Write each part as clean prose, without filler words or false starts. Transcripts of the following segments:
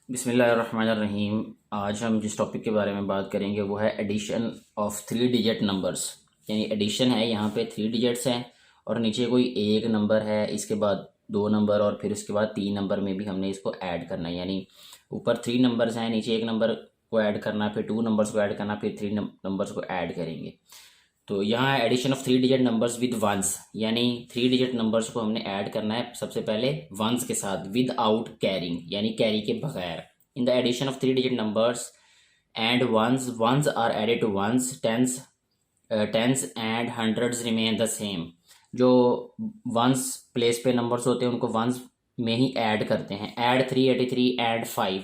बिस्मिल्लाहिर्रहमानिर्रहीम। आज हम जिस टॉपिक के बारे में बात करेंगे वो है addition of three digit numbers. यानी एडिशन है, यहाँ पे थ्री डिजिट्स हैं और नीचे कोई एक नंबर है, इसके बाद दो नंबर और फिर उसके बाद तीन नंबर में भी हमने इसको ऐड करना है। यानी ऊपर थ्री नंबर्स हैं, नीचे एक नंबर को ऐड करना, फिर टू नंबर्स को ऐड करना, फिर थ्री नंबर्स को ऐड करेंगे। तो यहाँ addition of three digit numbers with ones, यानी थ्री डिजिट नंबर्स को हमने ऐड करना है सबसे पहले वंस के साथ, विद आउट कैरिंग, यानी कैरी के बगैर। In the addition of three digit numbers and ones, ones are added to ones, tens and hundreds remain the same. जो वंस प्लेस पे नंबर्स होते हैं उनको वंस में ही ऐड करते हैं। ऐड 383 एंड 5,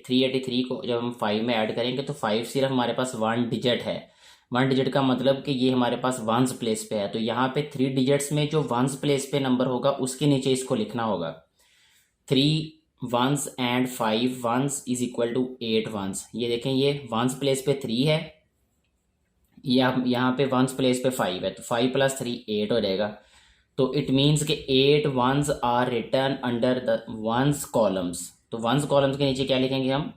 383 को जब हम 5 में ऐड करेंगे तो 5 सिर्फ हमारे पास वन डिजिट है। वन डिजिट का मतलब कि ये हमारे पास वंस प्लेस पे है, तो यहाँ पे थ्री डिजिट्स में जो वंस प्लेस पे नंबर होगा उसके नीचे इसको लिखना होगा। 3 ones and 5 ones is equal to 8 ones. ये देखें, ये वंस प्लेस पे 3 है, यहाँ पे वंस प्लेस पे 5 है, तो 5 + 3 8 हो जाएगा। तो इट मीन्स कि 8 ones are return under the ones columns. तो वंस कॉलम्स के नीचे क्या लिखेंगे हम?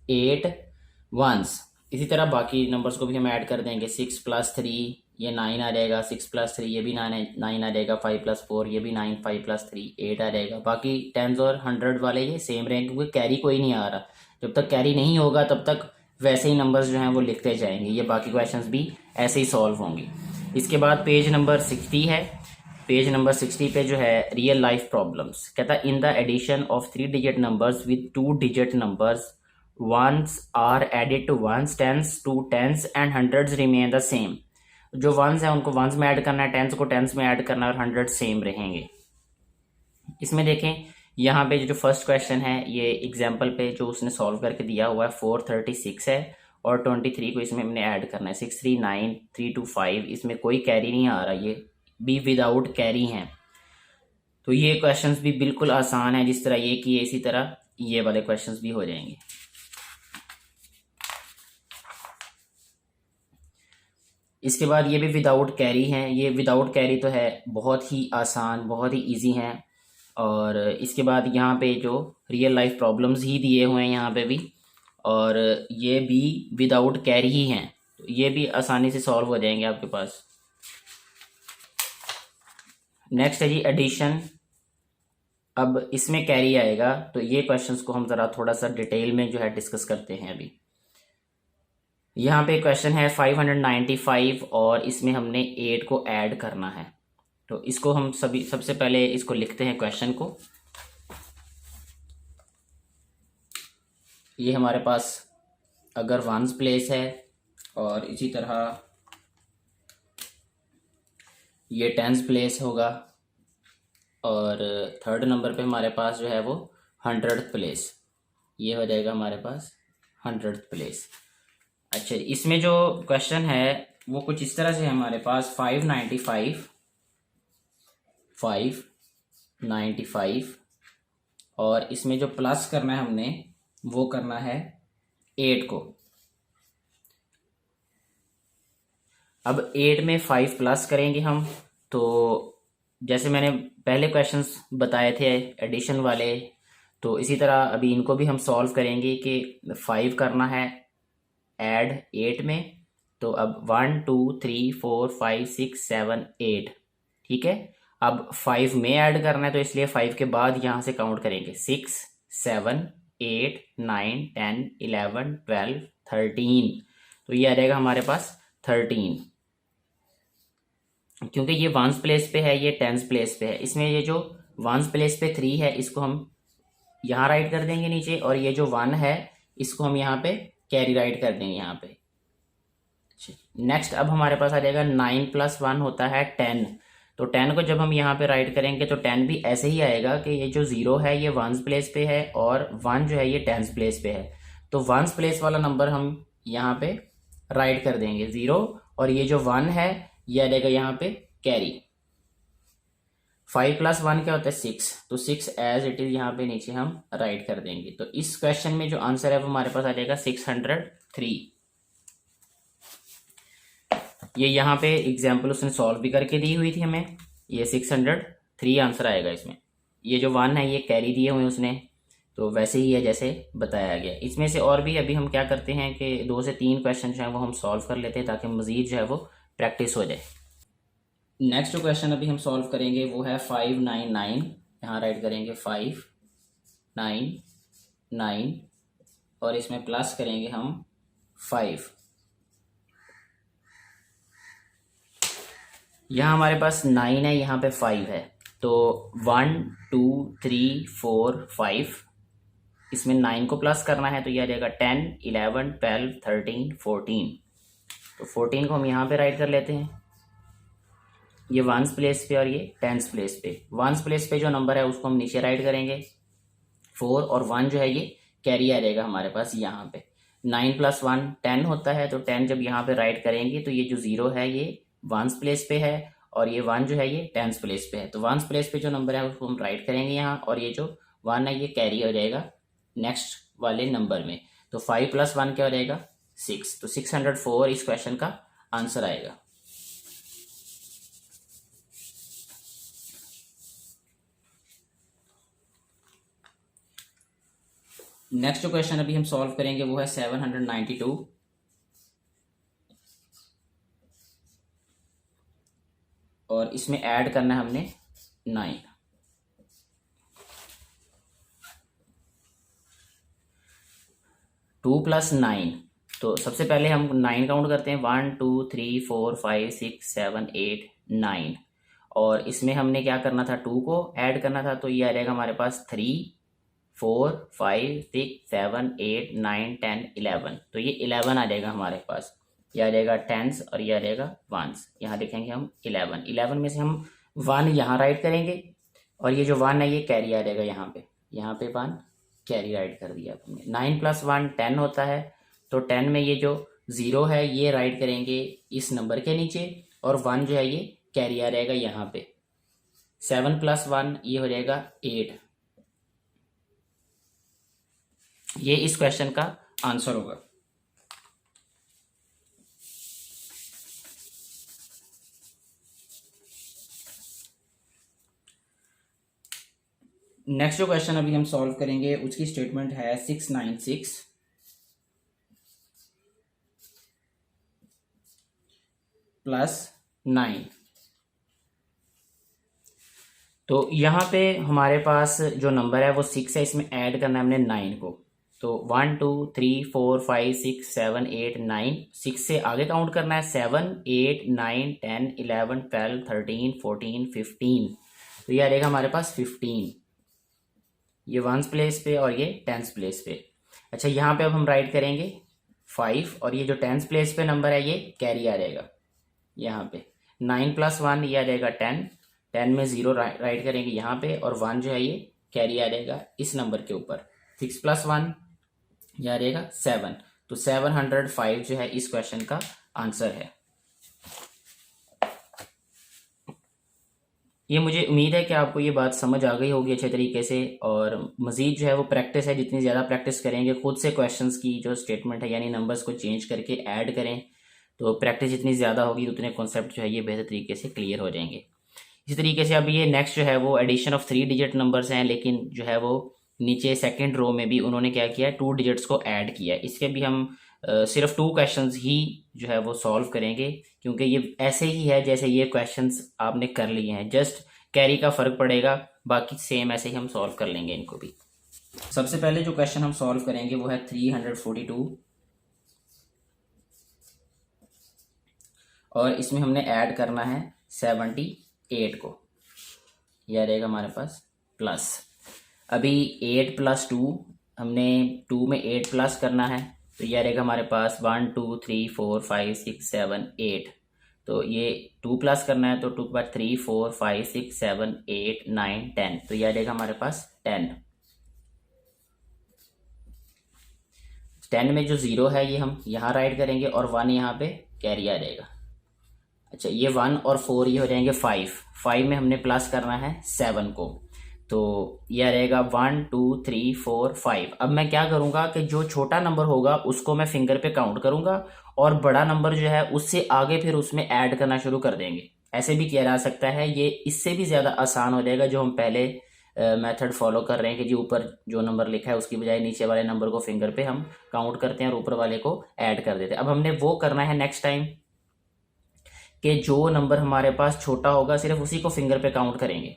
8 वंस। इसी तरह बाकी नंबर्स को भी हम ऐड कर देंगे। 6 + 3 ये 9 आ जाएगा, 6 + 3 ये भी 9 आ जाएगा, 5 + 4 ये भी 9, 5 + 3 8 आ जाएगा। बाकी टेंस और 100 वाले ये सेम रहेंगे क्योंकि कैरी कोई नहीं आ रहा। जब तक कैरी नहीं होगा तब तक वैसे ही नंबर्स जो हैं वो लिखते जाएंगे। ये बाकी क्वेश्चंस भी ऐसे ही सॉल्व होंगे। इसके बाद पेज नंबर 60 है। पेज नंबर 60 पे जो है रियल लाइफ प्रॉब्लम्स, कहता है in the addition of three digit numbers with two digit numbers ones are added to ones, tens to tens and hundreds remain the same. जो ones है उनको once में add करना है, टेंस को tense में ऐड करना है और हंड्रेड सेम रहेंगे। इसमें देखें, यहाँ पे जो फर्स्ट क्वेश्चन है ये एग्जाम्पल पे जो उसने सॉल्व करके दिया हुआ है 436 है और 23 को इसमें हमने ऐड करना है। 6 3 9 3 2 5, इसमें कोई कैरी नहीं आ रहा, ये भी विदाउट कैरी हैं। तो ये क्वेश्चंस भी बिल्कुल आसान है, जिस तरह ये किए इसी तरह ये वाले क्वेश्चंस भी हो जाएंगे। इसके बाद ये भी विदाउट कैरी हैं। ये विदाउट कैरी तो है, बहुत ही आसान, बहुत ही इजी हैं। और इसके बाद यहाँ पे जो रियल लाइफ प्रॉब्लम्स ही दिए हुए हैं यहाँ पे भी, और ये भी विदाउट कैरी ही हैं, तो ये भी आसानी से सॉल्व हो जाएंगे आपके पास। नेक्स्ट है जी एडिशन। अब इसमें कैरी आएगा, तो ये क्वेश्चंस को हम ज़रा थोड़ा सा डिटेल में जो है डिस्कस करते हैं। अभी यहाँ पे क्वेश्चन है 595 और इसमें हमने 8 को ऐड करना है। तो इसको हम सबसे पहले इसको लिखते हैं क्वेश्चन को। ये हमारे पास अगर वंस प्लेस है और इसी तरह ये टेंस प्लेस होगा और थर्ड नंबर पे हमारे पास जो है वो 100th प्लेस, ये हो जाएगा हमारे पास 100th प्लेस। अच्छा, इसमें जो क्वेश्चन है वो कुछ इस तरह से है हमारे पास 595 और इसमें जो प्लस करना है हमने वो करना है 8 को। अब 8 में 5 प्लस करेंगे हम, तो जैसे मैंने पहले क्वेश्चंस बताए थे एडिशन वाले, तो इसी तरह अभी इनको भी हम सॉल्व करेंगे कि 5 करना है ऐड 8 में। तो अब 1 2 3 4 5 6 7 8, ठीक है। अब 5 में ऐड करना है तो इसलिए 5 के बाद यहाँ से काउंट करेंगे 6 7 8 9 10 11 12 13, तो ये आ जाएगा हमारे पास 13। क्योंकि ये वंस प्लेस पे है, ये टेंस प्लेस पे है, इसमें ये जो वंस प्लेस पे 3 है इसको हम यहाँ राइट कर देंगे नीचे, और ये जो 1 है इसको हम यहाँ पे कैरी राइट कर देंगे यहाँ पे। नेक्स्ट अब हमारे पास आ जाएगा 9 + 1 होता है 10। तो 10 को जब हम यहाँ पे राइट करेंगे तो 10 भी ऐसे ही आएगा कि ये जो 0 है ये वंस प्लेस पे है और 1 जो है ये टेंस प्लेस पे है। तो वंस प्लेस वाला नंबर हम यहाँ पे राइट कर देंगे 0, और ये जो 1 है ये आ जाएगा यहाँ पे कैरी। 5 + 1 क्या होता है 6, तो 6 एज इट इज यहाँ पे नीचे हम राइट कर देंगे। तो इस क्वेश्चन में जो आंसर है वो हमारे पास आ जाएगा 603। ये यहाँ पे एग्जाम्पल उसने सॉल्व भी करके दी हुई थी हमें, ये 603 आंसर आएगा इसमें। ये जो 1 है ये कैरी दिए हुए उसने, तो वैसे ही है जैसे बताया गया। इसमें से और भी अभी हम क्या करते हैं कि 2 से 3 क्वेश्चन जो है वो हम सॉल्व कर लेते हैं ताकि मज़ीद जो है वो प्रैक्टिस हो जाए। नेक्स्ट जो क्वेश्चन अभी हम सॉल्व करेंगे वो है 599। यहाँ राइट करेंगे 599 और इसमें प्लस करेंगे हम 5। यहाँ हमारे पास 9 है, यहाँ पे 5 है, तो 1 2 3 4 5, इसमें 9 को प्लस करना है तो यह आ जाएगा 10 11 12 13 14। तो 14 को हम यहाँ पे राइट कर लेते हैं, ये वंस प्लेस पे और ये टेंस प्लेस पे। वंस प्लेस पे जो नंबर है उसको हम नीचे राइट करेंगे 4 और 1 जो है ये कैरी आ जाएगा हमारे पास यहाँ पे। 9 + 1 10 होता है, तो 10 जब यहाँ पे राइट करेंगे तो ये जो 0 है ये वंस प्लेस पे है और ये 1 जो है ये टेंस प्लेस पे है। तो वंस प्लेस पे जो नंबर है उसको हम राइट करेंगे यहाँ, और ये जो 1 है ये कैरी हो जाएगा नेक्स्ट वाले नंबर में। तो 5 + 1 क्या हो जाएगा 6। तो 604 इस क्वेश्चन का आंसर आएगा। नेक्स्ट जो क्वेश्चन अभी हम सॉल्व करेंगे वो है 792 और इसमें ऐड करना है हमने 9। 2 + 9, तो सबसे पहले हम 9 काउंट करते हैं, 1 2 3 4 5 6 7 8 9, और इसमें हमने क्या करना था 2 को ऐड करना था, तो ये आ जाएगा हमारे पास 3 4 5 6 7 8 9 10 11। तो ये 11 आ जाएगा हमारे पास, ये आ जाएगा टेंस और ये आ जाएगा वंस। यहाँ देखेंगे हम 11 में से हम 1 यहाँ राइट करेंगे और ये जो 1 है ये कैरी आ जाएगा यहाँ पे 1 कैरी राइट कर दिया हमने। 9 + 1 10 होता है, तो 10 में ये जो 0 है ये राइट करेंगे इस नंबर के नीचे और 1 जो है ये कैरी आ जाएगा यहाँ पे। 7 + 1 ये हो जाएगा 8। ये इस क्वेश्चन का आंसर होगा। नेक्स्ट जो क्वेश्चन अभी हम सॉल्व करेंगे उसकी स्टेटमेंट है 696 + 9। तो यहाँ पे हमारे पास जो नंबर है वो 6 है, इसमें ऐड करना है हमने 9 को। तो 1 2 3 4 5 6 7 8 9, 6 से आगे काउंट करना है 7 8 9 10 11 12 13 14 15। तो ये आ जाएगा हमारे पास 15, ये वंस प्लेस पे और ये टेंस प्लेस पे। अच्छा, यहाँ पे अब हम राइट करेंगे 5 और ये जो टेंस प्लेस पे नंबर है ये कैरी आ जाएगा यहाँ पे। 9 + 1 ये आ जाएगा 10, 10 में 0 राइट करेंगे यहाँ पे और 1 जो है ये कैरी आ जाएगा इस नंबर के ऊपर। 6 + 1 ये आ जाएगा 7। तो 705 जो है इस क्वेश्चन का आंसर है। ये मुझे उम्मीद है कि आपको ये बात समझ आ गई होगी अच्छे तरीके से, और मज़ीद जो है वो प्रैक्टिस है, जितनी ज़्यादा प्रैक्टिस करेंगे खुद से क्वेश्चंस की जो स्टेटमेंट है यानी नंबर्स को चेंज करके ऐड करें, तो प्रैक्टिस जितनी ज़्यादा होगी उतने कॉन्सेप्ट जो है ये बेहतर तरीके से क्लियर हो जाएंगे। इसी तरीके से अभी ये नेक्स्ट जो है वो एडिशन ऑफ 3 डिजिट नंबर्स हैं, लेकिन जो है वो नीचे सेकेंड रो में भी उन्होंने क्या किया है 2 डिजिट्स को ऐड किया है। इसके भी हम सिर्फ 2 क्वेश्चंस ही जो है वो सॉल्व करेंगे, क्योंकि ये ऐसे ही है जैसे ये क्वेश्चंस आपने कर लिए हैं, जस्ट कैरी का फ़र्क पड़ेगा, बाकी सेम ऐसे ही हम सॉल्व कर लेंगे इनको भी। सबसे पहले जो क्वेश्चन हम सॉल्व करेंगे वो है 342 और इसमें हमने ऐड करना है 78 को, यह रहेगा हमारे पास प्लस। अभी 8 + 2 हमने 2 में 8 प्लस करना है, तो यह रहेगा हमारे पास 1 2 3 4 5 6 7 8। तो ये 2 प्लस करना है तो 2 के बाद 3 4 5 6 7 8 9 10, तो यह रहेगा हमारे पास 10। 10 में जो 0 है ये हम यहाँ राइट करेंगे और 1 यहाँ पे कैरी आ जाएगा। अच्छा, ये 1 और 4 ये हो जाएंगे 5 में हमने प्लस करना है 7 को, तो यह रहेगा 1 2 3 4 5। अब मैं क्या करूँगा कि जो छोटा नंबर होगा उसको मैं फिंगर पे काउंट करूँगा और बड़ा नंबर जो है उससे आगे फिर उसमें ऐड करना शुरू कर देंगे। ऐसे भी किया जा सकता है, ये इससे भी ज़्यादा आसान हो जाएगा जो हम पहले मेथड फॉलो कर रहे हैं कि जी ऊपर जो नंबर लिखा है उसकी बजाय नीचे वाले नंबर को फिंगर पे हम काउंट करते हैं और ऊपर वाले को ऐड कर देते हैं। अब हमने वो करना है नेक्स्ट टाइम कि जो नंबर हमारे पास छोटा होगा सिर्फ उसी को फिंगर पे काउंट करेंगे।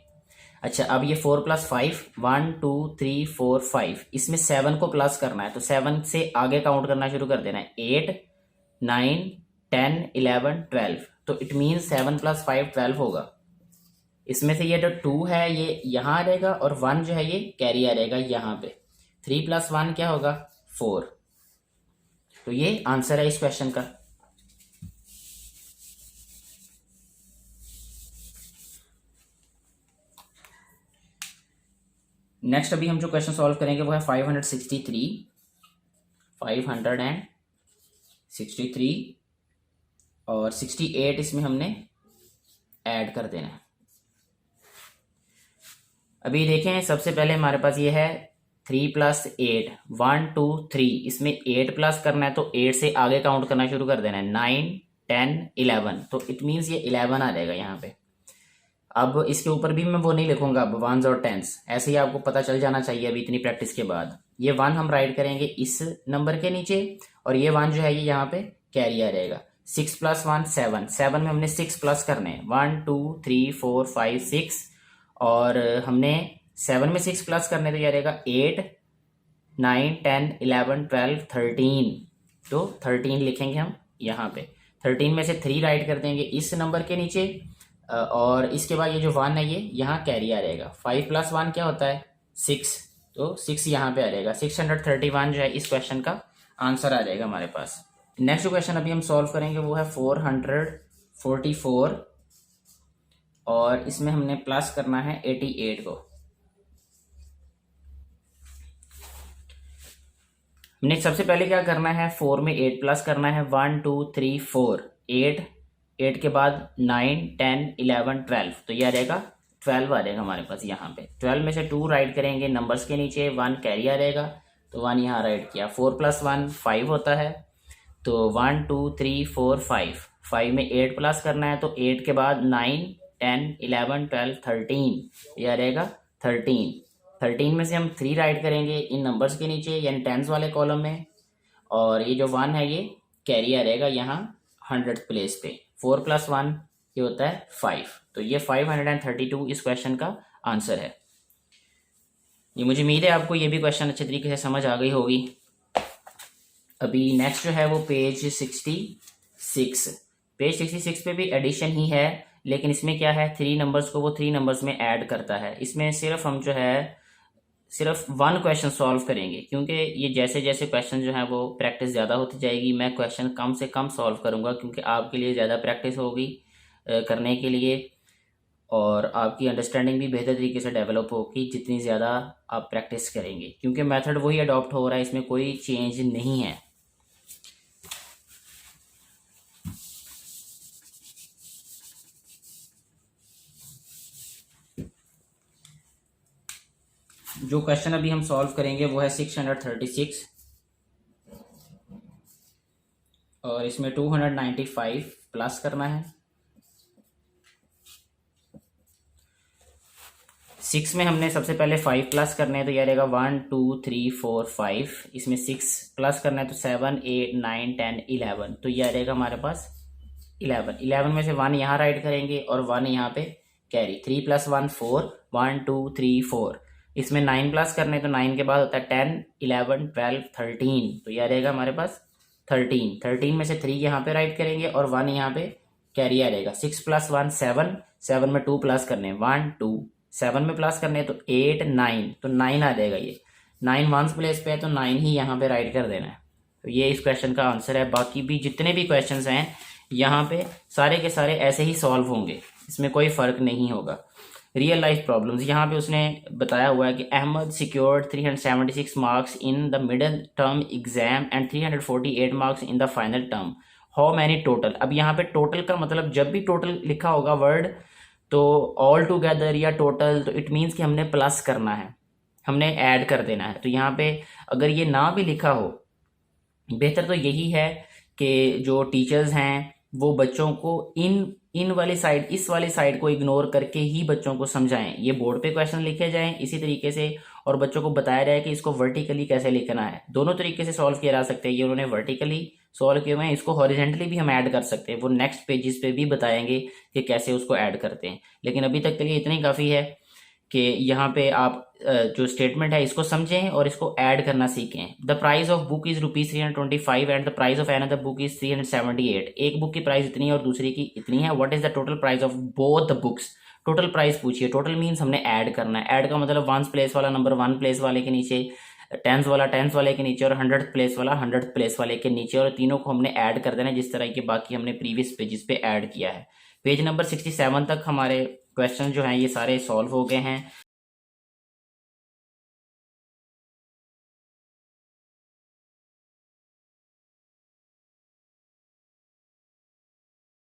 अच्छा, अब ये 4 + 5 1 2 3 4 5, इसमें 7 को प्लस करना है तो 7 से आगे काउंट करना शुरू कर देना है। 8 9 10 11 12, तो इट मीन 7 + 5 12 होगा। इसमें से ये जो 2 है ये यहाँ आ जाएगा और 1 जो है ये कैरी आ जाएगा यहाँ पे। 3 + 1 क्या होगा 4। तो ये आंसर है इस क्वेश्चन का। नेक्स्ट अभी हम जो क्वेश्चन सॉल्व करेंगे वो है 563 और 68 इसमें हमने ऐड कर देना है। अभी देखें, सबसे पहले हमारे पास ये है 3 + 8 1 2 3, इसमें 8 प्लस करना है तो 8 से आगे काउंट करना शुरू कर देना है। 9 10 11, तो इट मीन्स ये 11 आ जाएगा यहाँ पे। अब इसके ऊपर भी मैं वो नहीं लिखूंगा अब वंस और टेंस, ऐसे ही आपको पता चल जाना चाहिए अभी इतनी प्रैक्टिस के बाद। ये 1 हम राइट करेंगे इस नंबर के नीचे और ये 1 जो है ये यहाँ पे कैरी आ जाएगा। 6 + 1 7, 7 में हमने 6 प्लस करने हैं 1 2 3 4 5 6, और हमने 7 में 6 प्लस करने तो ये रहेगा 8 9 10 11 12 13, तो 13 लिखेंगे हम यहाँ पे। 13 में से 3 राइट कर देंगे इस नंबर के नीचे और इसके बाद ये जो 1 है ये यहाँ कैरी आ जाएगा। 5 + 1 क्या होता है 6, तो 6 यहाँ पे आ जाएगा। 631 जो है इस क्वेश्चन का आंसर आ जाएगा हमारे पास। नेक्स्ट क्वेश्चन अभी हम सॉल्व करेंगे वो है 444 और इसमें हमने प्लस करना है 88 को। हमने सबसे पहले क्या करना है, 4 में 8 प्लस करना है 1 2 3 4, 8 के बाद 9 10 11 12, तो ये आ जाएगा 12 आ जाएगा हमारे पास यहाँ पे। 12 में से 2 राइट करेंगे नंबर्स के नीचे, 1 कैरी आ जाएगा तो 1 यहाँ राइट किया। 4 + 1 5 होता है, तो 1 2 3 4 5, 5 में 8 प्लस करना है तो 8 के बाद 9 10 11 12 13, ये आ जाएगा 13। 13 में से हम 3 राइट करेंगे इन नंबर्स के नीचे यानी टेंस वाले कॉलम में, और ये जो 1 है ये कैरी आ जाएगा यहाँ 100 प्लेस पे। 4 + 1 ये होता है 5, तो ये 532 इस क्वेश्चन का आंसर है। ये मुझे उम्मीद है आपको ये भी क्वेश्चन अच्छे तरीके से समझ आ गई होगी। अभी नेक्स्ट जो है वो पेज 66। पेज 66 पे भी एडिशन ही है, लेकिन इसमें क्या है 3 नंबर्स को वो 3 नंबर्स में ऐड करता है। इसमें सिर्फ हम जो है सिर्फ 1 क्वेश्चन सॉल्व करेंगे, क्योंकि ये जैसे जैसे क्वेश्चन जो है वो प्रैक्टिस ज़्यादा होती जाएगी। मैं क्वेश्चन कम से कम सॉल्व करूँगा क्योंकि आपके लिए ज़्यादा प्रैक्टिस होगी करने के लिए, और आपकी अंडरस्टैंडिंग भी बेहतर तरीके से डेवलप होगी जितनी ज़्यादा आप प्रैक्टिस करेंगे, क्योंकि मेथड वही अडॉप्ट हो रहा है, इसमें कोई चेंज नहीं है। जो क्वेश्चन अभी हम सॉल्व करेंगे वो है 636 और इसमें 295 प्लस करना है। 6 में हमने सबसे पहले 5 प्लस करने हैं तो यह रहेगा 1 2 3 4 5, इसमें 6 प्लस करना है तो 7 8 9 10 11, तो यह रहेगा हमारे पास 11 में से 1 यहाँ राइट करेंगे और 1 यहाँ पे कैरी। 3 + 1 4 1 2 3 4, इसमें 9 प्लस करने तो 9 के बाद होता है 10 11 12 13, तो यह रहेगा हमारे पास 13 में से 3 यहाँ पे राइट करेंगे और 1 यहाँ पे कैरी आ रहेगा। 6 + 1 7, 7 में 2 प्लस करने 1 2, 7 में प्लस करने तो 8 9, तो 9 आ जाएगा। ये 9 वंस प्लेस पे है तो 9 ही यहाँ पे राइट कर देना है। तो ये इस क्वेश्चन का आंसर है। बाकी भी जितने भी क्वेश्चंस हैं यहाँ पे सारे के सारे ऐसे ही सॉल्व होंगे, इसमें कोई फ़र्क नहीं होगा। रियल लाइफ प्रॉब्लम्स यहाँ पे उसने बताया हुआ है कि Ahmed secured 376 marks in the middle term exam and 348 marks in the final term, how many total. अब यहाँ पे टोटल का मतलब जब भी टोटल लिखा होगा वर्ड तो ऑल टुगेदर या टोटल, तो इट मीन्स कि हमने प्लस करना है, हमने ऐड कर देना है। तो यहाँ पे अगर ये ना भी लिखा हो, बेहतर तो यही है कि जो टीचर्स हैं वो बच्चों को इन वाली साइड, इस वाली साइड को इग्नोर करके ही बच्चों को समझाएं। ये बोर्ड पे क्वेश्चन लिखे जाएं इसी तरीके से, और बच्चों को बताया जाए कि इसको वर्टिकली कैसे लिखना है। दोनों तरीके से सॉल्व किया जा सकते हैं। ये उन्होंने वर्टिकली सॉल्व किए हुए हैं, इसको हॉरिजेंटली भी हम ऐड कर सकते हैं। वो नेक्स्ट पेजेस पे भी बताएंगे कि कैसे उसको ऐड करते हैं। लेकिन अभी तक के लिए इतना ही काफ़ी है कि यहाँ पे आप जो स्टेटमेंट है इसको समझें और इसको ऐड करना सीखें। The price of book is ₹325 and the price of another book is 378। एक बुक की प्राइस इतनी है और दूसरी की इतनी है। What is the total price of both the books? Total price पूछिए। टोटल मीन्स हमने ऐड करना है। ऐड का मतलब वंस प्लेस वाला नंबर वन प्लेस वाले के नीचे, टेंस वाला टेंस वाले के नीचे, और 100th प्लेस वाला 100th प्लेस वाले के नीचे, और तीनों को हमने ऐड कर देना जिस तरह के बाकी हमने प्रीवियस पेजेस पे ऐड किया है। पेज नंबर 67 तक हमारे क्वेश्चन जो हैं ये सारे सॉल्व हो गए हैं।